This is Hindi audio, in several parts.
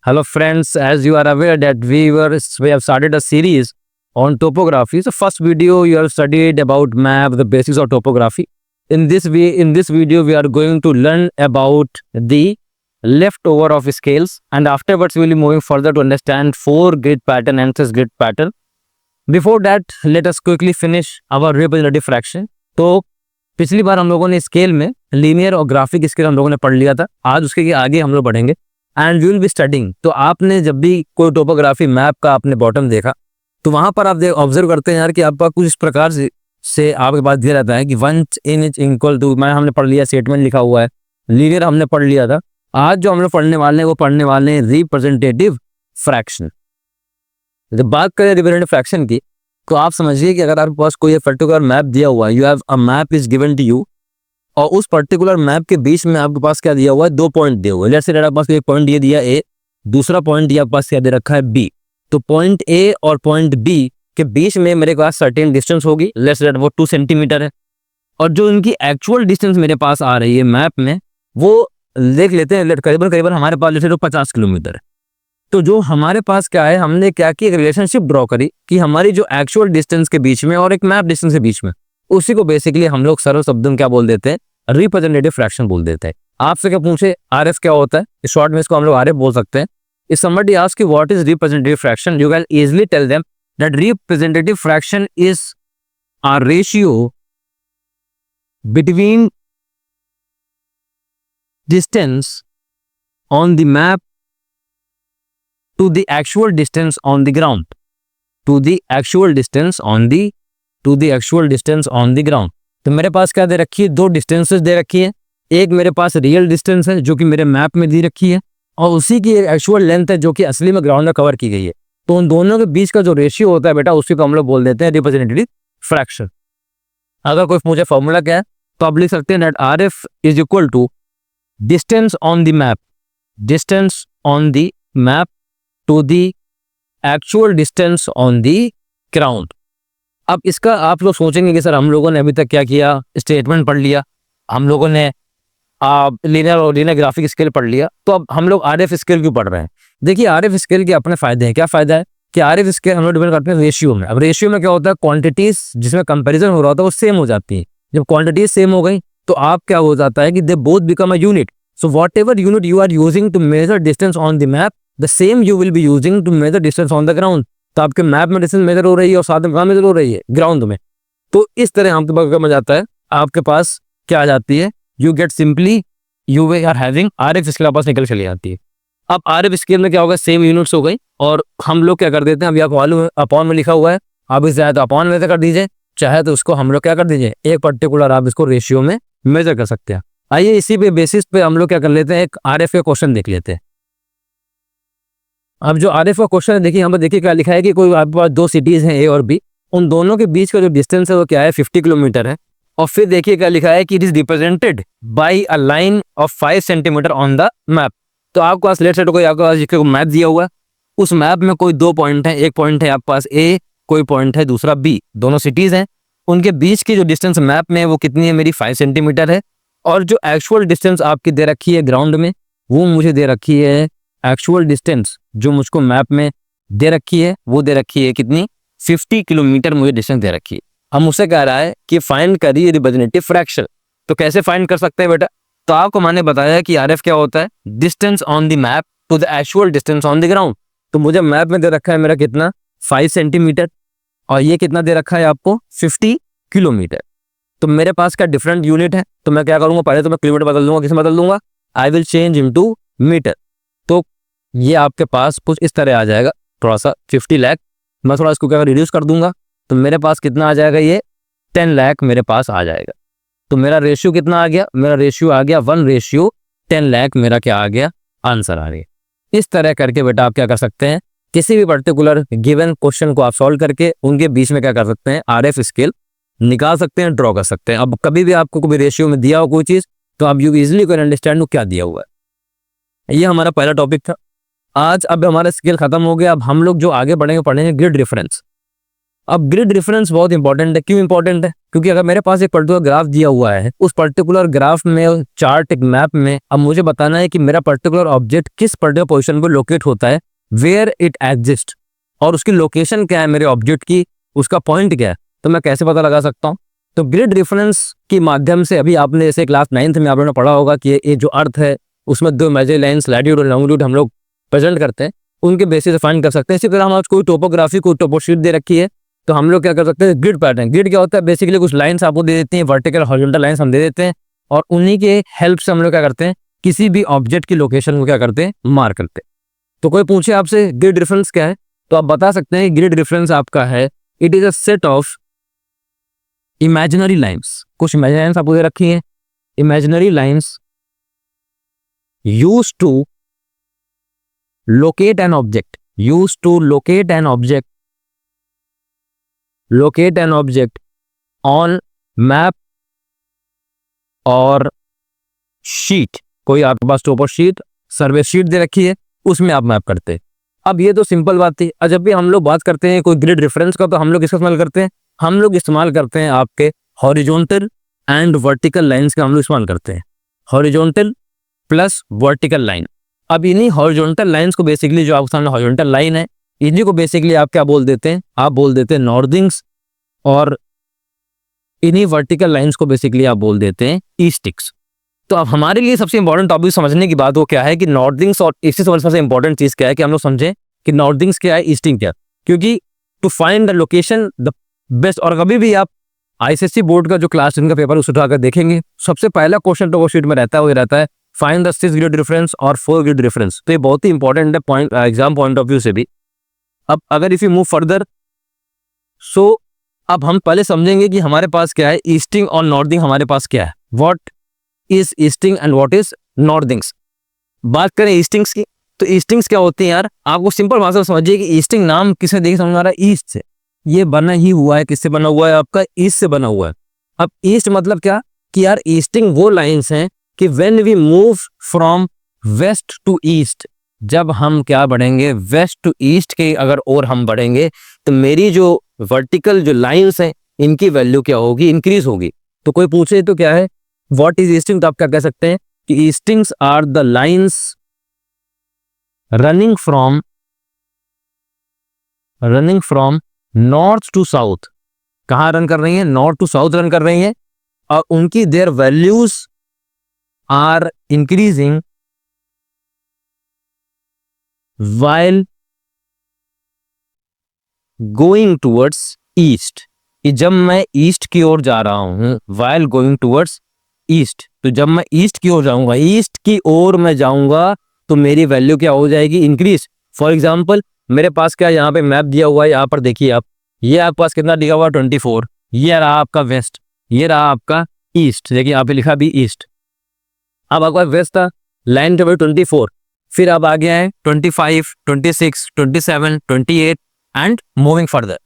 Hello friends, as you are aware that we have started a series on topography. So first video you have studied about map, the basics of topography. In this video we are going to learn about the leftover of scales, and afterwards we will be moving further to understand four grid pattern and this grid pattern. Before that let us quickly finish our representative fraction. तो पिछली बार हम लोगों ने स्केल में लीनियर और ग्राफिक स्केल हम लोगों ने पढ़ लिया था. आज उसके आगे हम लोग बढ़ेंगे and we will be studying. तो आपने जब भी कोई टोपोग्राफी मैप का आपने बॉटम देखा तो वहां पर आप ऑब्जर्व करते हैं यार कि आपका कुछ इस प्रकार से आपके पास दिया रहता है कि 1 इंच इक्वल टू, मैं हमने पढ़ लिया, स्टेटमेंट लिखा हुआ है, लीनियर हमने पढ़ लिया था. आज जो हम लोग पढ़ने वाले हैं वो पढ़ने वाले हैं रिप्रेजेंटेटिव फ्रैक्शन. जब बात करें रिप्रेजेंटेटिव फ्रैक्शन की तो आप समझिए कि अगर आपके पास कोई पर्टिकुलर मैप दिया हुआ है, you have a map is given to you, और उस पर्टिकुलर मैप के बीच में आपके पास क्या दिया हुआ है, 2 पॉइंट दिए हुए हैं. जैसे आपके पास एक पॉइंट ये दिया ए, दूसरा पॉइंट ये आपके पास क्या दे रखा है बी. तो पॉइंट ए और पॉइंट बी के बीच में मेरे पास सर्टेन डिस्टेंस होगी, लेट्स दैट वो 2 सेंटीमीटर है. और जो इनकी एक्चुअल डिस्टेंस मेरे पास आ रही है मैप में वो देख लेते हैं, करीबन हमारे पास जैसे 50 किलोमीटर है. तो जो हमारे पास क्या है, हमने क्या की, एक रिलेशनशिप ड्रॉ करी कि हमारी जो एक्चुअल डिस्टेंस के बीच में और एक मैप डिस्टेंस के बीच में, उसी को बेसिकली हम लोग सरल शब्दों में क्या बोल देते हैं, रिप्रेजेंटेटिव फ्रैक्शन बोल देते हैं. आपसे क्या पूछे आरएफ क्या होता है, इस शॉर्ट में इसको हम लोग आरएफ बोल सकते हैं. If somebody asks you what is representative fraction, you can easily tell them that representative fraction is a ratio between distance on the map to the actual distance on the ground, to the actual distance on the ground. तो मेरे पास क्या दे रखी है, 2 डिस्टेंसेस दे रखी है. एक मेरे पास रियल डिस्टेंस है जो कि मेरे मैप में दी रखी है, और उसी की एक एक्चुअल लेंथ है जो कि असली में ग्राउंड में कवर की गई है. तो उन दोनों के बीच का जो रेशियो होता है बेटा, उसी को हम लोग बोल देते हैं रिप्रेजेंटेटिव फ्रैक्शन. अगर कोई मुझे फॉर्मूला क्या है तो आप लिख सकते हैं that R F is equal to distance on the map to the actual distance on the ground. अब इसका आप लोग सोचेंगे कि सर हम लोगों ने अभी तक क्या किया, स्टेटमेंट पढ़ लिया, हम लोगों ने लीनियर और लीनियर ग्राफिक स्केल पढ़ लिया, तो अब हम लोग आरएफ स्केल क्यों पढ़ रहे हैं. देखिए आरएफ स्केल के अपने फायदे हैं. क्या फायदा है कि आरएफ स्केल हम लोग डिपेंड करते हैं रेशियो में. अब रेशियो में क्या होता है, क्वांटिटीज जिसमें कंपैरिजन हो रहा होता है वो सेम हो जाती है. जब क्वांटिटीज सेम हो गई तो आप क्या हो जाता है कि they both become a unit. So whatever unit you are using to measure distance on the map, the same you will be using to measure distance on the ground. तो आपके मैप में डिस्टेंस मेजर हो रही है और साथ में कहाँ मेजर हो रही है, ग्राउंड में. तो इस तरह आपके पास क्या जाता है, आपके पास क्या आ जाती है, you get simply you are having RF scale आपस निकल चली जाती है. अब आरएफ स्केल में क्या होगा, सेम यूनिट्स हो गई, और हम लोग क्या कर देते हैं, अभी आप वालू अपॉन में लिखा हुआ है, आप इसे चाहे तो अपॉन में कर दीजिए, चाहे तो उसको हम लोग क्या कर दीजिए, एक पर्टिकुलर आप इसको रेशियो में मेजर कर सकते हैं. आइए इसी पे बेसिस पे हम लोग क्या कर लेते हैं, एक आरएफ का क्वेश्चन देख लेते हैं. अब जो आरएफ का क्वेश्चन है, देखिए यहाँ पर देखिए क्या लिखा है कि कोई आपके पास 2 सिटीज हैं ए और बी, उन दोनों के बीच का जो डिस्टेंस है वो क्या है, 50 किलोमीटर है. और फिर देखिए क्या लिखा है कि it is represented by a line of 5 centimetre on the map. तो आपके पास लेट्स से कोई आपके पास जिसको मैप दिया हुआ है, उस मैप में कोई 2 पॉइंट हैं, एक पॉइंट है आपके पास ए, कोई पॉइंट है दूसरा बी, दोनों सिटीज हैं. उनके बीच की जो डिस्टेंस मैप में वो कितनी है, मेरी 5 सेंटीमीटर है. और जो एक्चुअल डिस्टेंस आपकी दे रखी है ग्राउंड में, वो मुझे दे रखी है, एक्चुअल डिस्टेंस जो मुझको मैप में दे रखी है वो दे रखी है कितनी, 50 किलोमीटर मुझे डिस्टेंस दे रखी है. हम उससे कह रहा है कि फाइंड करिए रिप्रेजेंटेटिव फ्रैक्शन. तो कैसे फाइंड कर सकते हैं बेटा, तो आपको मैंने बताया कि आरएफ क्या होता है, distance on the map to the actual distance on the ground. तो मुझे मैप में दे रखा है मेरा कितना, 5 सेंटीमीटर, और ये कितना दे रखा है आपको, 50 किलोमीटर. तो मेरे पास क्या डिफरेंट यूनिट है, तो मैं क्या करूंगा, पहले तो मैं किलोमीटर बदल दूंगा, किसमें बदल दूंगा, I will change into metre. तो ये आपके पास कुछ इस तरह आ जाएगा, थोड़ा सा 50 लाख, मैं थोड़ा इसको क्या रिड्यूस कर दूंगा, तो मेरे पास कितना आ जाएगा, ये 10 लाख मेरे पास आ जाएगा. तो मेरा रेशियो कितना आ गया, मेरा रेशियो आ गया 1:10 लाख, मेरा क्या आ गया, आंसर आ गया. इस तरह करके बेटा आप क्या कर सकते हैं, किसी भी पर्टिकुलर गिवन क्वेश्चन को आप सॉल्व करके उनके बीच में क्या कर सकते हैं, आरएफ स्केल निकाल सकते हैं, ड्रॉ कर सकते हैं. अब कभी भी आपको कोई रेशियो में दिया हो कोई चीज, तो आप यू इजिली कैन अंडरस्टैंड क्या दिया हुआ है. ये हमारा पहला टॉपिक था आज. अब हमारा स्केल खत्म हो गया. अब हम लोग जो आगे बढ़ेंगे पढ़ेंगे ग्रिड रेफरेंस. अब ग्रिड रेफरेंस बहुत इंपॉर्टेंट है। क्यों इंपॉर्टेंट है? क्योंकि अगर मेरे पास एक पर्टिकुलर ग्राफ दिया हुआ है, उस पर्टिकुलर ग्राफ में, चार्ट, एक मैप में, अब मुझे बताना है कि मेरा पर्टिकुलर ऑब्जेक्ट किस पर्टिकुलर पोजीशन पर लोकेट होता है, वेयर इट एग्जिस्ट, और उसकी लोकेशन क्या है मेरे ऑब्जेक्ट की, उसका पॉइंट क्या है, तो मैं कैसे पता लगा सकता हूँ? तो ग्रिड रेफरेंस के माध्यम से, अभी आपने जैसे क्लास 9th में आप लोगों ने पढ़ा होगा कि ये जो अर्थ है उसमें 2 इमेजिनरी लाइन्स लैटिट्यूड और लॉन्गिट्यूड हम लोग प्रेजेंट करते हैं, उनके बेसिस से फाइंड कर सकते हैं। इसी तरह हम आज कोई टोपोग्राफी, कोई टोपोशीट दे रखी है, तो हम लोग क्या कर सकते हैं? Grid pattern. ग्रिड क्या होता है? बेसिकली कुछ लाइन्स आपको दे देती हैं, वर्टिकल हॉरिजॉन्टल लाइन्स हम दे देते हैं, और उन्हीं के हेल्प से हम लोग क्या करते हैं? किसी भी ऑब्जेक्ट की लोकेशन को क्या करते हैं? मार्क करते हैं। तो कोई पूछे आपसे ग्रिड रेफरेंस क्या है, तो आप बता सकते हैं ग्रिड रेफरेंस आपका है, it is a set of imaginary lines. कुछ इमेजिनरी लाइन्स आपको दे रखी हैं, imaginary lines used to locate an object, used to locate an object, locate an object on map और शीट। कोई आपके पास टोपो शीट, सर्वे शीट दे रखी है, उसमें आप मैप करते हैं। अब ये तो सिंपल बात थी। और जब भी हम लोग बात करते हैं कोई ग्रिड रेफरेंस का, तो हम लोग इसका इस्तेमाल करते हैं, हम लोग इस्तेमाल करते हैं आपके हॉरिजॉन्टल एंड वर्टिकल लाइंस का हम लोग इस्तेमाल करते हैं, हॉरिजॉन्टल प्लस वर्टिकल लाइन। अब इन्हीं हॉरिजॉन्टल लाइंस को बेसिकली, जो आपके सामने हॉरिजॉन्टल लाइन है, इन्हीं को बेसिकली आप क्या बोल देते हैं? आप बोल देते हैं नॉर्दिंग्स, और इन्हीं वर्टिकल लाइंस को बेसिकली आप बोल देते हैं ईस्टिक्स। तो अब हमारे लिए सबसे इंपॉर्टेंट टॉपिक समझने की बात वो क्या है कि नॉर्दिंग्स और ईस्टिक्स समझने से इंपॉर्टेंट चीज क्या है कि हम लोग समझें कि नॉर्दिंग्स क्या है, ईस्टिंग क्या है। क्योंकि to find the location the best, और कभी भी आप आईसीएसई बोर्ड का जो क्लास 10 का पेपर उस उठाकर देखेंगे, सबसे पहला क्वेश्चन तो वो शीट में रहता है, वो रहता है फाइंड द 6 ग्रिड रेफरेंस और 4 ग्रिड रेफरेंस। तो ये बहुत ही इंपॉर्टेंट है point, exam point of view से भी। अब अगर इफ यू मूव फर्दर, सो अब हम पहले समझेंगे कि हमारे पास क्या है, ईस्टिंग और नॉर्दिंग हमारे पास क्या है, what is easting and what is northings. बात करें ईस्टिंग्स की, तो ईस्टिंग्स क्या होती है यार? आपको सिंपल भाषा में समझिए कि ईस्टिंग नाम किसने देखिए समझ आ रहा है? ईस्ट से। ये बना ही हुआ है, किससे बना हुआ है? आपका ईस्ट से बना हुआ है। अब ईस्ट मतलब क्या कि यार ईस्टिंग वो लाइंस हैं कि when we move from west to east, जब हम क्या बढ़ेंगे, वेस्ट टू ईस्ट के अगर और हम बढ़ेंगे, तो मेरी जो वर्टिकल जो लाइंस हैं इनकी वैल्यू क्या होगी? इंक्रीज होगी। तो कोई पूछे तो क्या है, व्हाट इज ईस्टिंग, तो आप क्या कह सकते हैं कि eastings are the lines running from north to south. कहां रन कर रही हैं? नॉर्थ टू साउथ रन कर रही हैं, और उनकी their values are increasing while going towards east. जब मैं ईस्ट की ओर जा रहा हूं, while गोइंग टूवर्ड्स ईस्ट, तो जब मैं ईस्ट की ओर जाऊंगा, ईस्ट की ओर मैं जाऊंगा, तो मेरी वैल्यू क्या हो जाएगी? इंक्रीज। फॉर एग्जाम्पल मेरे पास क्या यहाँ पे मैप दिया हुआ है, यहाँ पर देखिए आप, ये आपके पास कितना दिया हुआ है? 24। ये रहा आपका वेस्ट, ये रहा आपका ईस्ट, देखिए यहाँ पे लिखा भी ईस्ट। अब आपका वेस्ट था, लाइन टेबल 24, फिर अब आ गया है 25, 26, 27, 28 एंड मूविंग फर्दर।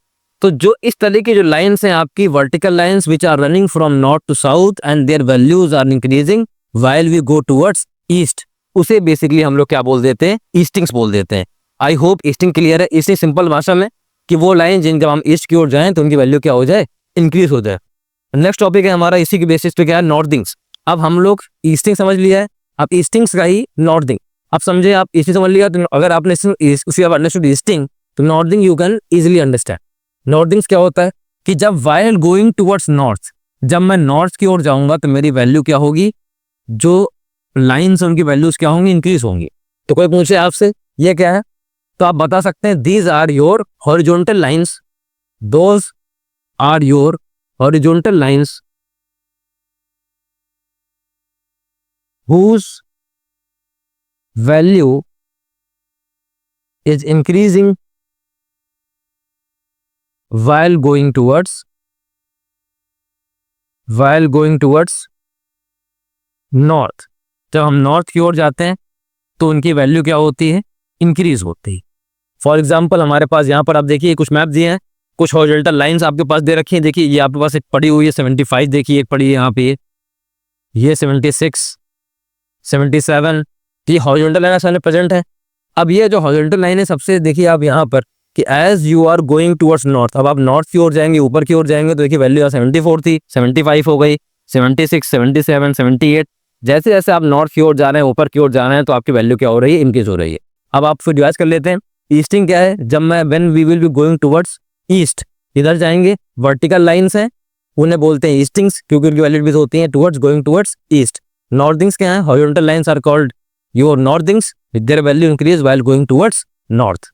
तो जो इस तरह की जो लाइंस हैं आपकी vertical lines which are running from north to south and their values are increasing while we go towards east, उसे बेसिकली हम लोग क्या बोल देते हैं? ईस्टिंग्स बोल देते हैं। आई होप ईस्टिंग क्लियर है। इसी सिंपल भाषा में कि वो लाइन जिन जब हम ईस्ट की ओर जाएं तो उनकी वैल्यू क्या हो जाए? इंक्रीज हो जाए। नेक्स्ट टॉपिक है हमारा इसी के बेसिस पे क्या है? नॉर्दिंग्स। अब हम लोग ईस्टिंग समझ लिया है, अब ईस्टिंग्स का ही नॉर्दिंग। अब समझे आप ईस्टिंग समझ लिया, तो अगर आपने अंडरस्टूड ईस्टिंग, तो northing you can easily understand. नॉर्दिंग्स क्या होता है कि जब व्हाइल गोइंग टुवर्ड्स नॉर्थ, जब मैं नॉर्थ की ओर जाऊंगा तो मेरी वैल्यू क्या होगी? जो लाइंस उनकी वैल्यूज क्या होंगी? इंक्रीज होंगी। तो कोई पूछे आपसे ये क्या है, तो आप बता सकते हैं these are your horizontal lines, those are your horizontal lines whose value is increasing while going towards north। जब हम नॉर्थ की ओर जाते हैं तो उनकी वैल्यू क्या होती है? इंक्रीज होती है। फॉर एग्जाम्पल हमारे पास यहाँ पर आप देखिए कुछ मैप दिए हैं, कुछ हॉरिजॉन्टल लाइंस आपके पास दे रखी हैं। देखिए ये आपके पास एक पड़ी हुई है 75, देखिए एक पड़ी है यहाँ पे, ये 76, 77, ये हॉरिजॉन्टल लाइन सामने प्रेजेंट है। अब ये जो हॉरिजॉन्टल लाइन है सबसे देखिए आप यहाँ पर, कि as you are going towards north, अब आप नॉर्थ की ओर जाएंगे, ऊपर की ओर जाएंगे, तो देखिए वैल्यू 74 थी, 75 हो गई, 76, 77, 78। जैसे जैसे आप नॉर्थ की ओर जा रहे हैं, ऊपर की ओर जा रहे हैं, तो आपकी वैल्यू क्या हो रही है, इंक्रीज हो रही है। अब आप फिर डिवाइड कर लेते हैं। ईस्टिंग क्या है, जब मैं when we will be going towards east, इधर जाएंगे, वर्टिकल लाइंस हैं, उन्हें बोलते हैं ईस्टिंग्स, क्योंकि उनकी वैल्यू भी होती है towards, going towards east. Northings क्या है, horizontal lines are called your northings with their value increase while going towards north.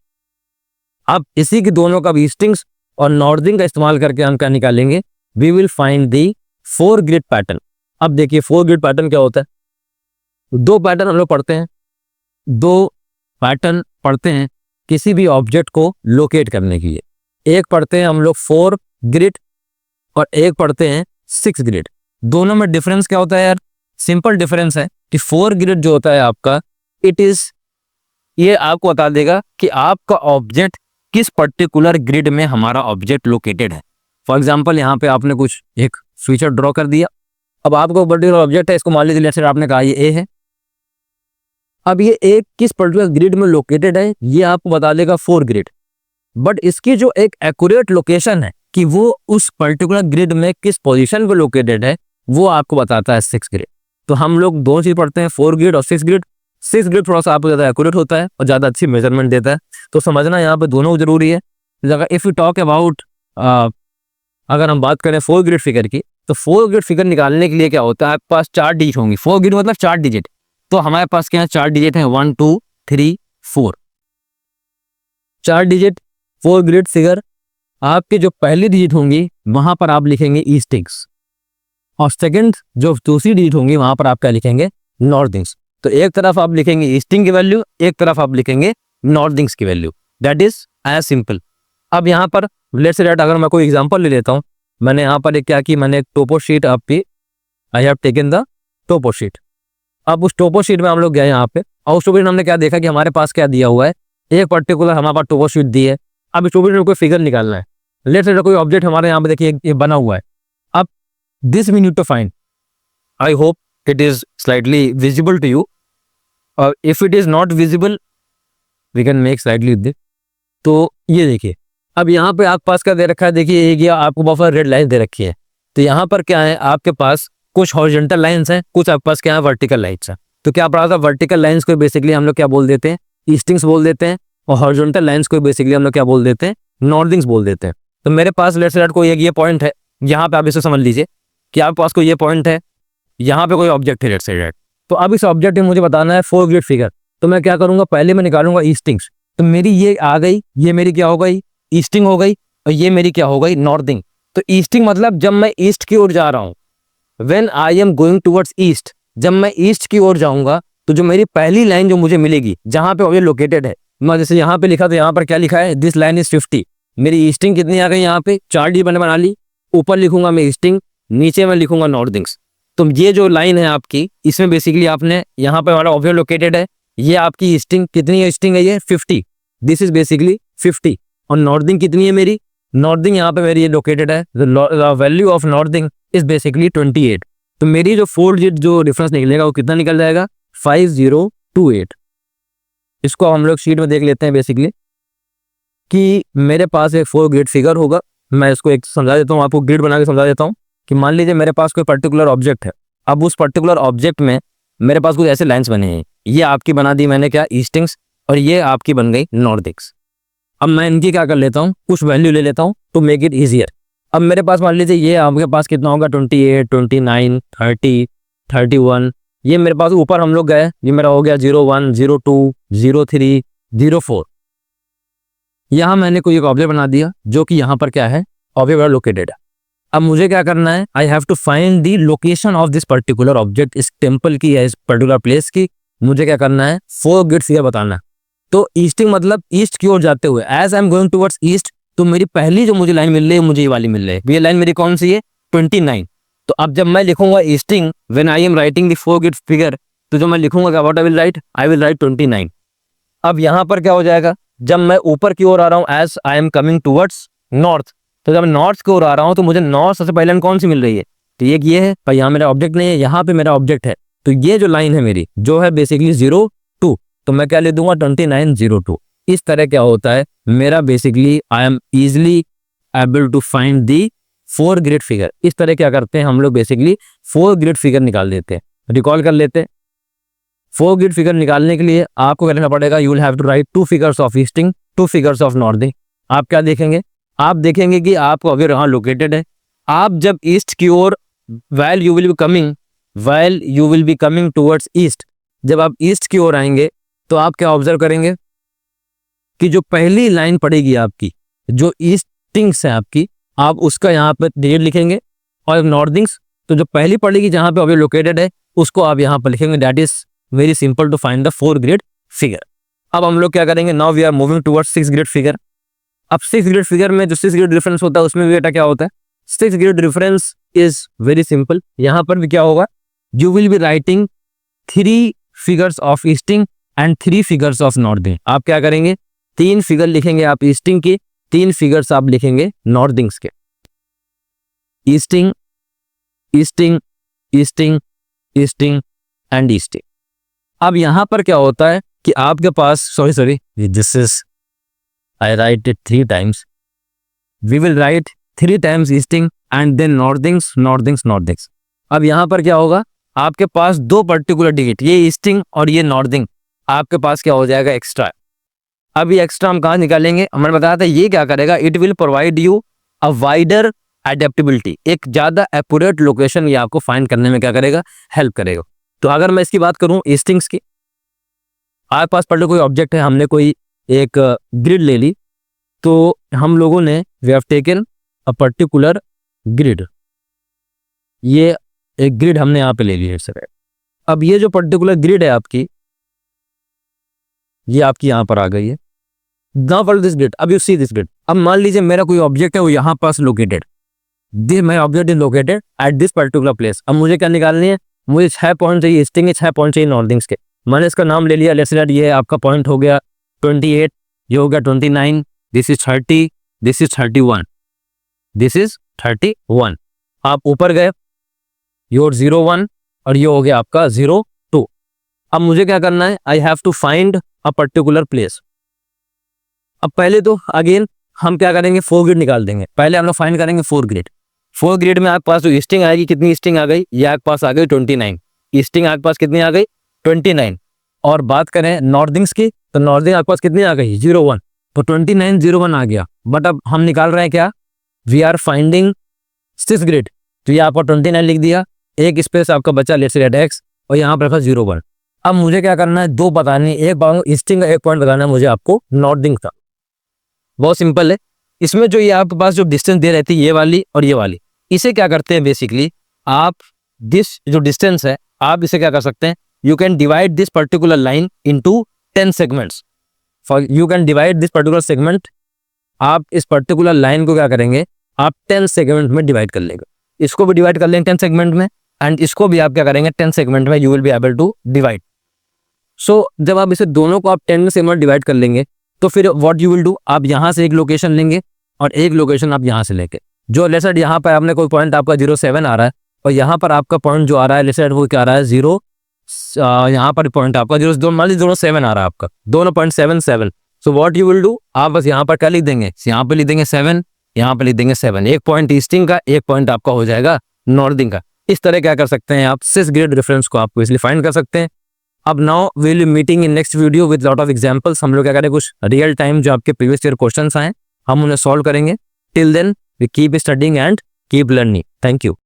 अब इसी के दोनों का ईस्टिंग्स और नॉर्थिंग का इस्तेमाल करके हम क्या निकालेंगे, we will find the 4 grid pattern. अब देखिए 4 ग्रिड पैटर्न क्या होता है, 2 पैटर्न हम लोग पढ़ते हैं, 2 पैटर्न पढ़ते हैं किसी भी ऑब्जेक्ट को लोकेट करने के लिए। एक पढ़ते हैं हम लोग 4 ग्रिड और एक पढ़ते हैं 6 ग्रिड। दोनों में डिफरेंस क्या होता है यार, सिंपल डिफरेंस है कि 4 ग्रिड जो होता है आपका, इट इज, ये आपको बता देगा कि आपका ऑब्जेक्ट किस पर्टिकुलर ग्रिड में हमारा ऑब्जेक्ट लोकेटेड है। फॉर एग्जांपल यहाँ पे आपने कुछ एक फीचर ड्रॉ कर दिया, अब आपको पर्टिकुलर ऑब्जेक्ट है, इसको मान लीजिए जैसे आपने कहा ये ए है। अब ये ए किस पर्टिकुलर ग्रिड में लोकेटेड है, ये आपको बता देगा 4 ग्रिड। बट इसकी जो एक एक्यूरेट लोकेशन है कि वो उस पर्टिकुलर ग्रिड में किस पोजीशन पे लोकेटेड है, वो आपको बताता है 6 ग्रिड। तो हम लोग 2 चीज पढ़ते हैं, 4 ग्रिड और 6 ग्रिड। 6 ग्रिड थोड़ा सा आपको ज्यादा एक्यूरेट होता है और ज्यादा अच्छी मेजरमेंट देता है, तो समझना यहाँ पे दोनों जरूरी है। इफ यू टॉक अबाउट, अगर हम बात करें 4 ग्रिड फिगर की, तो 4 ग्रिड फिगर निकालने के लिए क्या होता है, आपके पास 4 डिजिट होंगी। 4 ग्रिड मतलब 4 डिजिट, तो हमारे पास क्या है, 4 डिजिट है, 1 2 3 4, 4 डिजिट 4 ग्रिड फिगर। आपके जो पहली डिजिट होंगी वहां पर आप लिखेंगे ईस्टिंग्स, और सेकंड जो दूसरी डिजिट होंगी वहां पर आप क्या लिखेंगे, नॉर्थिंग्स। तो एक तरफ आप लिखेंगे ईस्टिंग की वैल्यू, एक तरफ आप लिखेंगे नॉर्थिंग्स की value. That is as simple. अब यहाँ पर लेट्स से दैट, अगर मैं कोई एग्जांपल ले लेता हूँ, मैंने यहाँ पर एक क्या की, मैंने एक टोपो शीट आपकी, I have taken the topo sheet. अब उस टोपो शीट में हम लोग गए यहाँ पे, और उस टोपो शीट में हमने क्या देखा कि हमारे पास क्या दिया हुआ है, एक पर्टिकुलर हमारे पास टोपो शीट दी है। अब इस टोपो शीट में कोई फिगर निकालना है, लेट्स से कोई ऑब्जेक्ट हमारे यहाँ पे देखिए ये बना हुआ है। अब this we need to find, I hope it is slightly visible to you, और if it is not visible we can make slightly this. तो ये देखिए, अब यहाँ पे आपके पास क्या दे रखा है, देखिए ये आपको बहुत सारी रेड लाइन दे रखी है। तो यहाँ पर क्या है, आपके पास कुछ हॉरिजॉन्टल लाइंस हैं, कुछ आपके पास क्या है, वर्टिकल लाइंस हैं। तो क्या पढ़ा था, वर्टिकल लाइंस को बेसिकली हम लोग क्या बोल देते हैं, ईस्टिंग्स बोल देते हैं, और हॉरिजॉन्टल लाइंस को बेसिकली हम लोग क्या बोल देते हैं, नॉर्थिंग्स बोल देते हैं। तो मेरे पास लेट्स से कोई ये पॉइंट है, यहाँ पे आप इसे समझ लीजिए कि आपके पास कोई ये पॉइंट है, यहाँ पे कोई ऑब्जेक्ट है लेट्स से। तो अब इस ऑब्जेक्ट में मुझे बताना है 4 ग्रिड फिगर। तो मैं क्या करूंगा, पहले मैं निकालूंगा ईस्टिंग्स। तो मेरी ये आ गई, ये मेरी क्या हो गई, ईस्टिंग हो गई, और ये मेरी क्या हो गई, नॉर्थिंग। तो ईस्टिंग मतलब जब मैं ईस्ट की ओर जा रहा हूँ, when I am going towards east, जब मैं ईस्ट की ओर जाऊंगा तो जो मेरी पहली लाइन जो मुझे मिलेगी, जहां पे ऑब्जेक्ट लोकेटेड है, मैं जैसे यहाँ पे लिखा, तो यहाँ पर क्या लिखा है, दिस लाइन इज 50। मेरी ईस्टिंग कितनी आ गई, यहाँ पे 4 डी मैंने बना ली। ऊपर लिखूंगा मैं ईस्टिंग, नीचे मैं लिखूंगा नॉर्थिंग्स। तो ये जो लाइन है आपकी, इसमें बेसिकली आपने यहाँ पे हमारा ऑब्जेक्ट लोकेटेड है, ये आपकी ईस्टिंग कितनी है, ईस्टिंग है ये 50, दिस इज बेसिकली 50। और नॉर्थिंग कितनी है मेरी, नॉर्थिंग यहाँ पे मेरी ये लोकेटेड है, the value of northing is basically 28। तो मेरी जो 4 डिजिट जो डिफरेंस निकलेगा वो कितना निकल जाएगा, 5028। इसको हम लोग शीट में देख लेते हैं बेसिकली कि मेरे पास एक 4 ग्रिड फिगर होगा। मैं इसको एक समझा देता हूँ, आपको ग्रिड बना के समझा देता हूँ कि मान लीजिए मेरे पास कोई पर्टिकुलर ऑब्जेक्ट है। अब उस पर्टिकुलर ऑब्जेक्ट में मेरे पास कुछ ऐसे लाइंस बने हैं, ये आपकी बना दी मैंने क्या, ईस्टिंग्स, और ये आपकी बन गई नॉर्थिंग्स। अब मैं इनकी क्या कर लेता हूँ, कुछ वैल्यू ले लेता हूँ टू मेक इट ईजियर। अब मेरे पास मान लीजिए ये आपके पास कितना होगा, 28, 29, 30, 31। ये मेरे पास ऊपर हम लोग गए, ये मेरा हो गया 01, 02, 03, 04। यहाँ मैंने कोई एक ऑब्जेक्ट बना दिया जो कि यहाँ पर क्या है, ऑब्जेक्ट लोकेटेड है। अब मुझे क्या करना है, I have to find the location of this particular object, इस टेम्पल की या इस पर्टिकुलर प्लेस की मुझे क्या करना है, 4 ग्रिड फिगर बताना है। तो ईस्टिंग मतलब ईस्ट की ओर जाते हुए, as I am going towards east, तो मेरी पहली जो मुझे लाइन मिल रही है, मुझे ये वाली मिल रही है। ये लाइन मेरी कौन सी है, 29। तो अब जब मैं लिखूंगा easting, when I am writing the 4 grid figure, तो जो मैं लिखूंगा क्या, व्हाट आई विल राइट 29। अब यहाँ पर क्या हो जाएगा, जब मैं ऊपर की ओर आ रहा हूँ, as I am coming towards north, तो जब मैं नॉर्थ की ओर आ रहा हूँ तो मुझे नॉर्थ सबसे पहले लाइन कौन सी मिल रही है, तो ये है, पर यहाँ मेरा ऑब्जेक्ट नहीं है, यहाँ पे मेरा ऑब्जेक्ट है। तो ये जो लाइन है मेरी, जो है बेसिकली 02, तो मैं क्या ले दूंगा 2902। इस तरह क्या होता है मेरा basically I am easily able to find the 4 grid figure. इस तरह क्या करते हैं हम लोग बेसिकली 4 ग्रिड फिगर निकाल देते हैं। रिकॉल कर लेते हैं। 4 ग्रिड फिगर निकालने के लिए आपको करना पड़ेगा you will have to write 2 figures of easting, 2 figures of northing. आप क्या देखेंगे, आप देखेंगे कि आपको अगर यहाँ लोकेटेड है, आप जब ईस्ट की ओर while you will be coming towards east, जब आप ईस्ट की ओर आएंगे तो आप क्या ऑब्जर्व करेंगे कि जो पहली लाइन पड़ेगी आपकी, जो ईस्टिंग्स है आपकी, आप उसका यहाँ पर डिजिट लिखेंगे, और नॉर्थिंग्स तो जो पहली पड़ेगी जहाँ पे अभी लोकेटेड है उसको आप यहाँ पर लिखेंगे। That is very simple to find the 4 grid figure. अब हम लोग क्या करेंगे, now we are moving towards 6 grid figure. अब 6 ग्रिड फिगर में जो 6 ग्रिड डिफरेंस होता है उसमें भी बेटा क्या होता है, 6 grid difference is very simple. यहां पर भी क्या होगा, you will be writing 3 figures of easting and 3 figures of northing. आप क्या करेंगे, 3 फिगर लिखेंगे आप ईस्टिंग के, 3 फिगर्स आप लिखेंगे नॉर्थिंग्स के। Easting, easting, easting, easting and easting. अब यहां पर क्या होता है कि आपके पास sorry this is I write it 3 times, we will write 3 times easting and then northings, northings, northings. अब यहां पर क्या होगा, आपके पास 2 पर्टिकुलर डिजिट, ये ईस्टिंग और ये नॉर्थिंग, आपके पास क्या हो जाएगा एक्स्ट्रा। अब ये एक्स्ट्रा हम कहाँ निकालेंगे, हमने बताया था ये क्या करेगा, it will provide you a wider adaptability, एक ज्यादा एक्यूरेट लोकेशन ये आपको फाइंड करने में क्या करेगा, हेल्प करेगा। तो अगर मैं इसकी बात करूं ईस्टिंग्स की, आपके पास पर्टिकुलर कोई ऑब्जेक्ट है, हमने कोई एक ग्रिड ले ली, तो हम लोगों ने we have taken a particular grid, ये एक ग्रिड हमने यहाँ पे ले ली है सर। अब ये जो पर्टिकुलर ग्रिड है आपकी, ये आपकी यहाँ पर आ गई है। नाउ फॉर दिस ग्रिड, अब यू सी दिस ग्रिड। अब मान लीजिए मेरा कोई ऑब्जेक्ट है वो यहाँ पास located, this my object is located at this particular place. अब मुझे क्या निकालनी है, मुझे 6 पॉइंट चाहिए ईस्टिंग के, 6 पॉइंट चाहिए नॉर्थिंग्स के। मैंने इसका नाम ले लिया, लेट्स से ये आपका पॉइंट हो गया 28, ये हो गया 29, this is 30, this is 31, this is 31। आप ऊपर गए, योर 01 और ये हो गया आपका 02। अब मुझे क्या करना है, I have to find a particular place. अब पहले तो अगेन हम क्या करेंगे, 4 ग्रिड निकाल देंगे। पहले हम लोग फाइंड करेंगे 4 ग्रिड। 4 ग्रिड में आपके पास जो ईस्टिंग आएगी, कितनी ईस्टिंग आ गई, ये आपके पास आ गई 29। ईस्टिंग आपके पास कितनी आ गई, 29। और बात करें नॉर्थिंग्स की, तो नॉर्थिंग आपके पास कितनी आ गई, 01। तो 29 01 आ गया। बट अब हम निकाल रहे हैं क्या, वी आर फाइंडिंग 6 ग्रिड। तो ये आपको 29 लिख दिया, एक स्पेस आपका बचा लेट्स से x, और यहाँ पर रखा 01। अब मुझे क्या करना है, 2 बतानी, एक ईस्टिंग का, एक पॉइंट बताना है मुझे आपको नॉर्थिंग का। बहुत सिंपल है। इसमें जो ये आपके पास जो डिस्टेंस दे रही थी, ये वाली और ये वाली, इसे क्या करते हैं बेसिकली, आप दिस जो डिस्टेंस है, आप इसे क्या कर सकते हैं, you can divide this particular line into 10 segments. You can divide this particular segment, आप इस पर्टिकुलर लाइन को क्या करेंगे, आप 10 सेगमेंट में डिवाइड कर लेंगे। इसको भी डिवाइड कर लेंगे 10 सेगमेंट में, एंड इसको भी आप क्या करेंगे 10 सेगमेंट में, you will be able to divide. So जब आप इसे दोनों को आप 10 सेगमेंट डिवाइड कर लेंगे, तो फिर व्हाट यू विल डू, आप यहाँ से एक लोकेशन लेंगे और एक लोकेशन आप यहाँ से लेके, जो लेसर यहाँ पर आपने कोई पॉइंट आपका 07 आ रहा है, और यहाँ पर आपका पॉइंट जो आ रहा है लेसर वो क्या आ रहा है 0, यहाँ पर पॉइंट आपका 0 मान लीजिए 07 आ रहा है आपका, दोनों point 7 so what you will do, आप बस यहाँ पर क्या लिख देंगे, यहाँ पे लिख देंगे 7, यहाँ पे लिख देंगे 7। एक पॉइंट ईस्टिंग का, एक पॉइंट आपका हो जाएगा नॉर्थिंग का। इस तरह क्या कर सकते हैं आप 6 ग्रिड रेफरेंस को आपको इसलिए फाइंड कर सकते हैं। अब now we will be meeting in next video with lot of examples. हम लोग क्या करें, कुछ रियल टाइम जो आपके प्रीवियस ईयर क्वेश्चंस आए हम उन्हें सॉल्व करेंगे। Till then we keep studying and keep learning. Thank you.